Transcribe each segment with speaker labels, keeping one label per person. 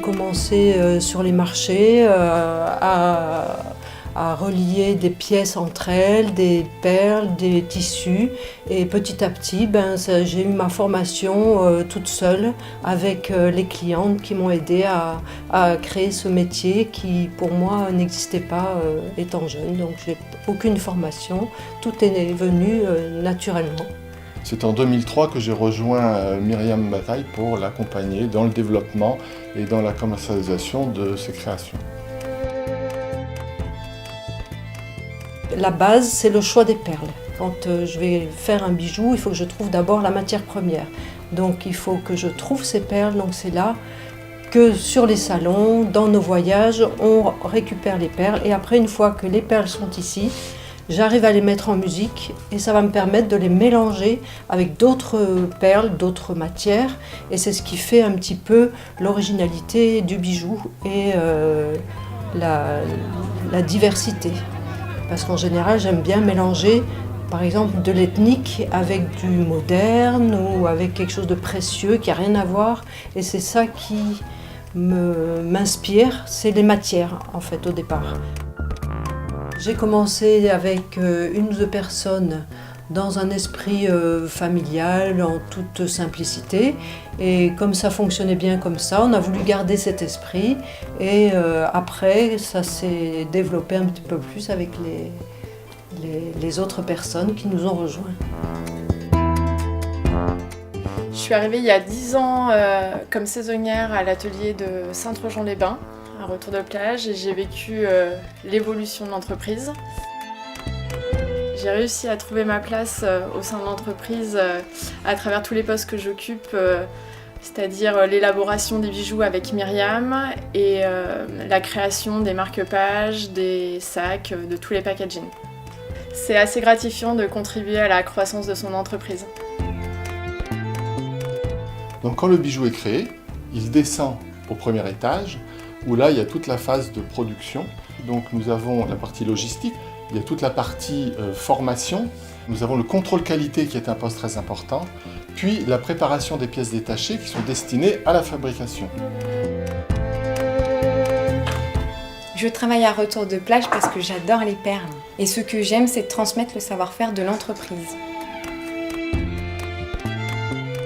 Speaker 1: commencé sur les marchés à relier des pièces entre elles, des perles, des tissus. Et petit à petit, j'ai eu ma formation toute seule avec les clientes qui m'ont aidée à créer ce métier qui, pour moi, n'existait pas étant jeune. Donc, j'ai aucune formation, tout est venu naturellement.
Speaker 2: C'est en 2003 que j'ai rejoint Myriam Bataille pour l'accompagner dans le développement et dans la commercialisation de ses créations.
Speaker 1: La base, c'est le choix des perles. Quand je vais faire un bijou, il faut que je trouve d'abord la matière première. Donc il faut que je trouve ces perles, donc c'est là que sur les salons, dans nos voyages, on récupère les perles. Et après, une fois que les perles sont ici, j'arrive à les mettre en musique et ça va me permettre de les mélanger avec d'autres perles, d'autres matières. Et c'est ce qui fait un petit peu l'originalité du bijou et la diversité. Parce qu'en général, j'aime bien mélanger, par exemple, de l'ethnique avec du moderne ou avec quelque chose de précieux qui n'a rien à voir. Et c'est ça qui m'inspire, c'est les matières, en fait, au départ. J'ai commencé avec une ou deux personnes dans un esprit familial, en toute simplicité. Et comme ça fonctionnait bien comme ça, on a voulu garder cet esprit. Et après, ça s'est développé un petit peu plus avec les autres personnes qui nous ont rejoints.
Speaker 3: Je suis arrivée il y a 10 ans comme saisonnière à l'atelier de Saint-Trojan-les-Bains, à Retour de Plage, et j'ai vécu l'évolution de l'entreprise. J'ai réussi à trouver ma place au sein de l'entreprise à travers tous les postes que j'occupe, c'est-à-dire l'élaboration des bijoux avec Myriam et la création des marque-pages, des sacs, de tous les packaging. C'est assez gratifiant de contribuer à la croissance de son entreprise.
Speaker 2: Donc quand le bijou est créé, il descend au premier étage, où là il y a toute la phase de production. Donc nous avons la partie logistique, il y a toute la partie formation, nous avons le contrôle qualité qui est un poste très important, puis la préparation des pièces détachées qui sont destinées à la fabrication.
Speaker 4: Je travaille à Retour de Plage parce que j'adore les perles. Et ce que j'aime, c'est de transmettre le savoir-faire de l'entreprise.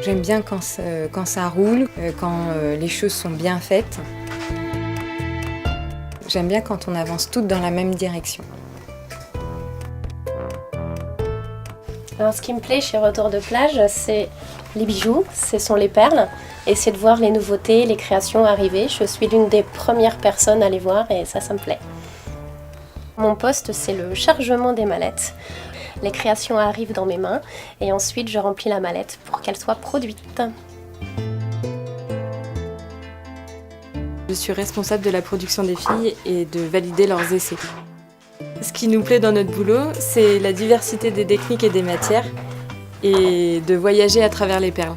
Speaker 4: J'aime bien quand ça roule, quand les choses sont bien faites. J'aime bien quand on avance toutes dans la même direction.
Speaker 5: Alors, ce qui me plaît chez Retour de Plage, c'est les bijoux, ce sont les perles, et c'est de voir les nouveautés, les créations arriver. Je suis l'une des premières personnes à les voir et ça me plaît. Mon poste, c'est le chargement des mallettes. Les créations arrivent dans mes mains et ensuite je remplis la mallette pour qu'elle soit produite.
Speaker 6: Je suis responsable de la production des filles et de valider leurs essais. Ce qui nous plaît dans notre boulot, c'est la diversité des techniques et des matières et de voyager à travers les perles.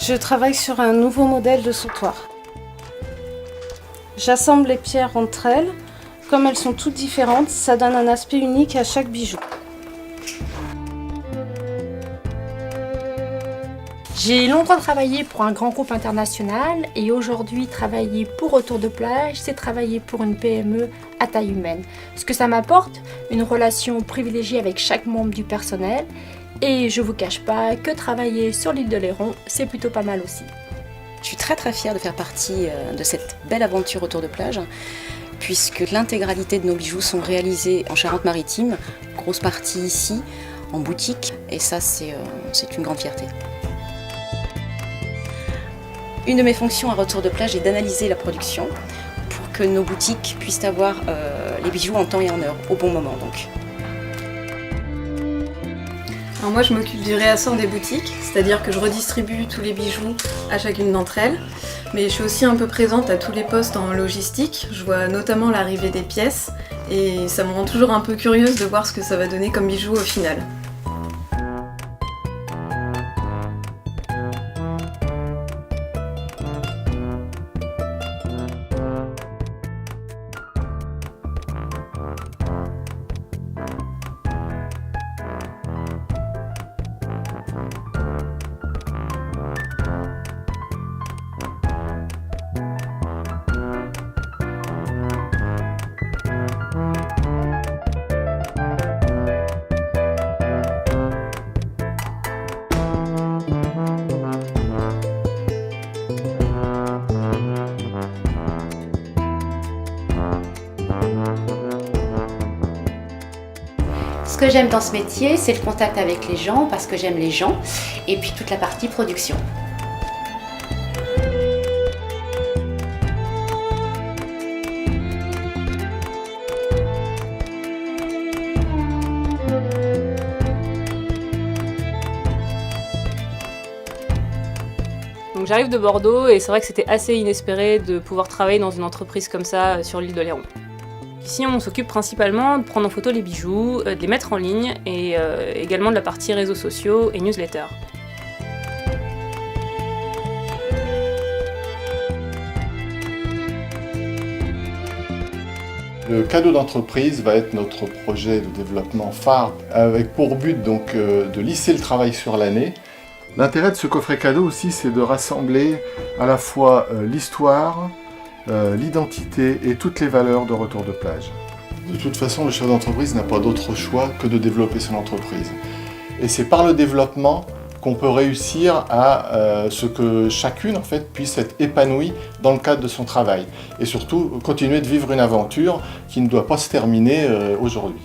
Speaker 7: Je travaille sur un nouveau modèle de sautoir. J'assemble les pierres entre elles. Comme elles sont toutes différentes, ça donne un aspect unique à chaque bijou.
Speaker 8: J'ai longtemps travaillé pour un grand groupe international et aujourd'hui travailler pour Retour de Plage, c'est travailler pour une PME à taille humaine. Ce que ça m'apporte, une relation privilégiée avec chaque membre du personnel et je vous cache pas que travailler sur l'île de Léron, c'est plutôt pas mal aussi.
Speaker 9: Je suis très fière de faire partie de cette belle aventure Retour de Plage puisque l'intégralité de nos bijoux sont réalisés en Charente-Maritime, grosse partie ici, en boutique et ça c'est une grande fierté. Une de mes fonctions à Retour de Plage est d'analyser la production pour que nos boutiques puissent avoir les bijoux en temps et en heure, au bon moment donc.
Speaker 10: Alors moi je m'occupe du réassort des boutiques, c'est-à-dire que je redistribue tous les bijoux à chacune d'entre elles, mais je suis aussi un peu présente à tous les postes en logistique, je vois notamment l'arrivée des pièces et ça me rend toujours un peu curieuse de voir ce que ça va donner comme bijoux au final.
Speaker 11: que j'aime dans ce métier, c'est le contact avec les gens, parce que j'aime les gens, et puis toute la partie production.
Speaker 6: Donc j'arrive de Bordeaux et c'est vrai que c'était assez inespéré de pouvoir travailler dans une entreprise comme ça sur l'île d'Oléron. Ici on s'occupe principalement de prendre en photo les bijoux, de les mettre en ligne et également de la partie réseaux sociaux et newsletter.
Speaker 2: Le cadeau d'entreprise va être notre projet de développement phare avec pour but donc de lisser le travail sur l'année. L'intérêt de ce coffret cadeau aussi, c'est de rassembler à la fois l'histoire, l'identité et toutes les valeurs de Retour de plage. De toute façon, le chef d'entreprise n'a pas d'autre choix que de développer son entreprise. Et c'est par le développement qu'on peut réussir à ce que chacune en fait, puisse être épanouie dans le cadre de son travail. Et surtout, continuer de vivre une aventure qui ne doit pas se terminer aujourd'hui.